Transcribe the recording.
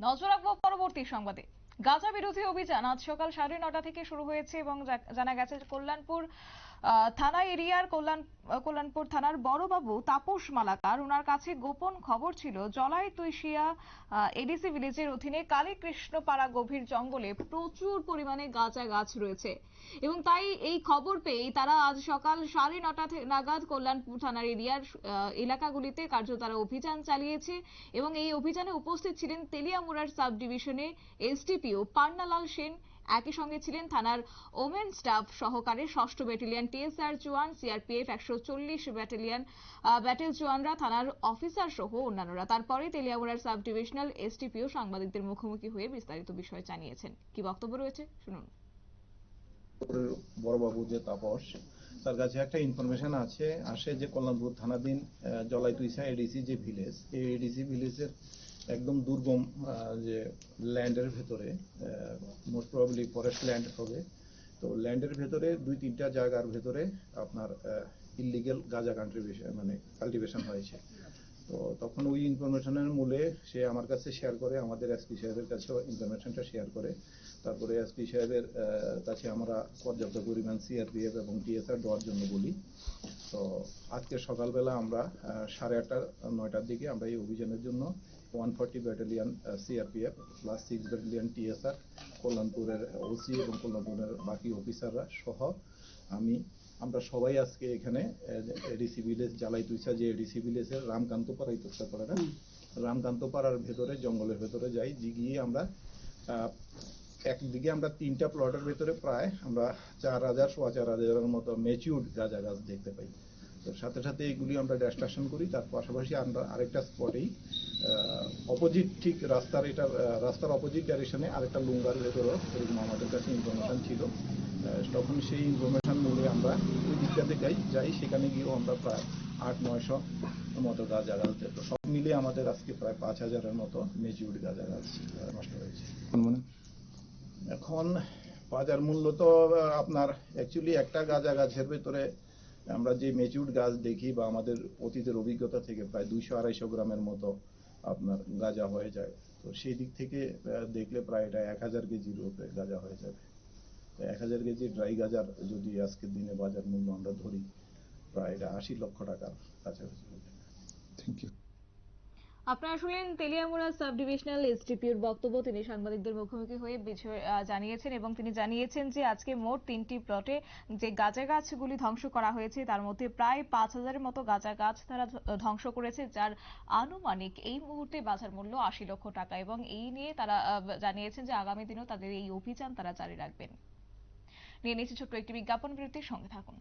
নজর রাখবো পরবর্তী সংবাদে। গাঁজা বিরোধী অভিযান আজ সকাল 9:30 থেকে শুরু হয়েছে এবং জানা গেছে কল্যাণপুর থানা এরিয়ার কল্যাণপুর থানার বড়বাবু তাপস মালাকার, ওনার কাছে গোপন খবর ছিল জলাই তুইশিয়া এডিসি ভিলেজের অধীনে কালীকৃষ্ণপাড়া গভীর জঙ্গলে প্রচুর পরিমাণে গাঁজা গাছ রয়েছে এবং তাই এই খবর পেয়ে তারা আজ সকাল 9:30 নাগাদ কল্যাণপুর থানার এরিয়ার এলাকাগুলিতে কার্যত তারা অভিযান চালিয়েছে এবং এই অভিযানে উপস্থিত ছিলেন তেলিয়ামুড়ার সাব ডিভিশনে এসডিপিও পান্নালাল সেন। একই সঙ্গে ছিলেন থানার ওমেন স্টাফ সহকারে 6ষ্ঠ ব্যাটালিয়ন টিএসআর জওয়ান, সিআরপিএফ 140 ব্যাটেল জওয়ানরা, থানার অফিসার সহ অন্যান্যরা। তারপরে তেলিয়ামুড়ার সাব ডিভিশনাল এসডিপিও সাংবাদিকদের মুখোমুখি হয়ে বিস্তারিত বিষয় জানিয়েছেন। কি বক্তব্য রয়েছে শুনুন। বড়বাবু যে তাপস, তার কাছে একটা ইনফরমেশন আসে যে কল্যাণপুর থানাধীন জলাই তুইসা এডিসি যে ভিলেজ, এই এডিসি ভিলেজের একদম দুর্গম যে ল্যান্ডের ভেতরে, মোস্ট প্রবাবলি ফরেস্ট ল্যান্ড হবে, তো ল্যান্ডের ভেতরে 2-3টা জায়গার ভেতরে আপনার ইললিগেল গাঁজা কাল্টিভেশন হয়েছে। তো তখন ওই ইনফরমেশনের মূলে সে আমার কাছে শেয়ার করে, আমাদের এসপি সাহেবের কাছেও ইনফরমেশনটা শেয়ার করে। তারপরে এসপি সাহেবের কাছে আমরা পর্যাপ্ত পরিমাণ সিআরপিএফ এবং টিএসআর দেওয়ার জন্য বলি। তো আজকে সকালবেলা আমরা 8:30-9টার দিকে আমরা এই অভিযানের জন্য 140 battalion CRPF plus 6 battalion TSR, কল্যাণপুরের ওসি এবং কল্যাণপুরের বাকি অফিসাররা সহ আমরা সবাই আজকে এখানে এডিসি ভিলেজ জালাই তুইসা যে এডিসি ভিলেজের রামকান্তপাড়া ইতস্তা করে না, রামকান্তপাড়ার ভেতরে জঙ্গলের ভেতরে যাই। গিয়ে আমরা একদিকে আমরা 3টা প্লটের ভেতরে প্রায় আমরা 4,000-4,500-এর মতো ম্যাচিউরড গাঁজা গাছ দেখতে পাই। তো সাথে সাথে এগুলি আমরা ডিস্ট্রাকশন করি। তার পাশাপাশি আমরা আরেকটা স্পটেই অপোজিট, ঠিক রাস্তার অপোজিট ডাইরেকশনে আরেকটা লুঙ্গার ভেতরেও এরকম আমাদের কাছে ইনফরমেশন ছিল। তখন সেই ইনফরমেশন মূলে আমরা ওই দিকটাতে যাই, সেখানে গিয়েও আমরা প্রায় 800-900 মতো গাঁজা গাছ দেখতো। সব মিলিয়ে আমাদের আজকে প্রায় 5,000-এর মতো ম্যাচিউরড গাঁজা গাছ নষ্ট হয়েছে। এখন বাজার মূল্য তো আপনার অ্যাকচুয়ালি একটা গাঁজা গাছের ভেতরে আমরা যে ম্যাচিউরড গাছ দেখি বা আমাদের অতীতের অভিজ্ঞতা থেকে প্রায় 200-250 গ্রামের মতো আপনার গাঁজা হয়ে যায়। তো সেই দিক থেকে দেখলে প্রায় এটা 1000 কেজির উপরে গাঁজা হয়ে যাবে। 1000 কেজি ড্রাই গাঁজার যদি আজকের দিনে বাজার মূল্য আমরা ধরি, প্রায় এটা 80 লক্ষ টাকার কাছাকাছি হবে। Thank you. আপনারা শুনলেন তেলিয়ামুড়া সাব ডিভিশনাল এসডিপিওর বক্তব্য। তিনি সাংবাদিকদের মুখোমুখি হয়ে বিষয় জানিয়েছেন এবং তিনি জানিয়েছেন যে আজকে মোট 3টি প্লটে যে গাঁজা গাছগুলি ধ্বংস করা হয়েছে তার মধ্যে প্রায় 5,000-এর মতো গাঁজা গাছ তারা ধ্বংস করেছে, যার আনুমানিক এই মুহূর্তে বাজার মূল্য 80 লক্ষ টাকা। এবং এই নিয়ে তারা জানিয়েছেন যে আগামী দিনেও তাদের এই অভিযান তারা জারি রাখবেন। নিয়ে নিয়েছি ছোট্ট একটি বিজ্ঞাপন বিরতির সঙ্গে থাকুন।